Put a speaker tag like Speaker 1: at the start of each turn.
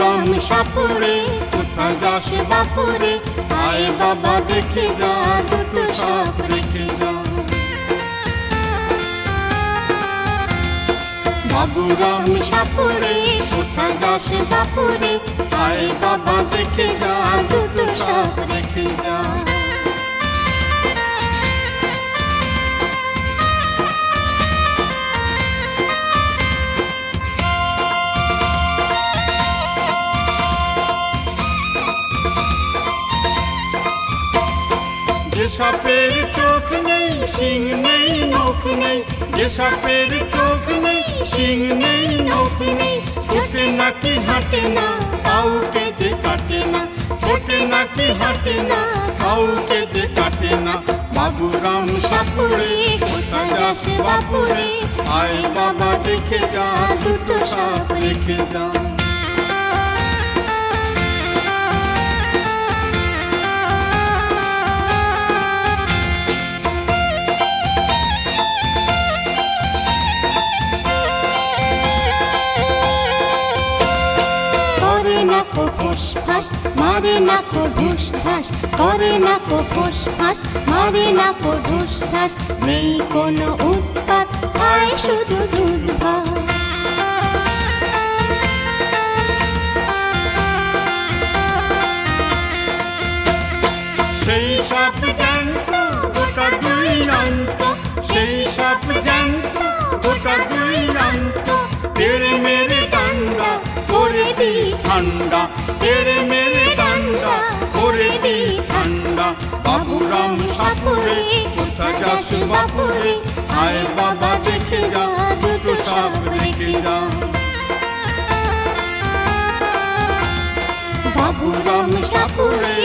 Speaker 1: বাবুরাম সাপুরে কোথায় যাস বাপুরে, আয় বাবা দেখে যা দুটো সাপ রেখে যা। বাবুরাম সাপুরে কোথায় যাস বাপুরে, আয় বাবা দেখে যা দুটো সাপ রেখে যা। যে সাপের চোখ নেই শিং নেই নখ নেই, যে সাপের চোখ নেই শিং নেই নখ নেই, ছোটে নাকি হাঁটে না কাউকে যে কাটে না, ছোটে নাকি হাঁটে না কাউকে যে কাটে না। বাবুরাম সাপুরে কোথায় যাস বাপুরে, আয় বাবা দেখে যা দুটো সাপ রেখে যা। ফোঁস ফাঁস মারে না কো ঢুস ঢাস, করে না কো ফোঁস ফাঁস মারে না কো ঢুস ঢাস, নেই কোনো উৎপাত খায় শুধু দুধ ভাত। সেই সাপ জ্যান্ত গোটা দুই অন্ত, সেই সাপ জ্যান্ত গোটা দুই অন্ত, তেড়ে মেরে ডান্ডা করে দি ঠান্ডা, তেড়ে মেরে ডান্ডা করে দি ঠান্ডা। বাবুরাম সাপুরে কোথায় যাস বাপুরে, আয় বাবা দেখে যা দুটো সাপ রেখে যা। বাবুরাম সাপুরে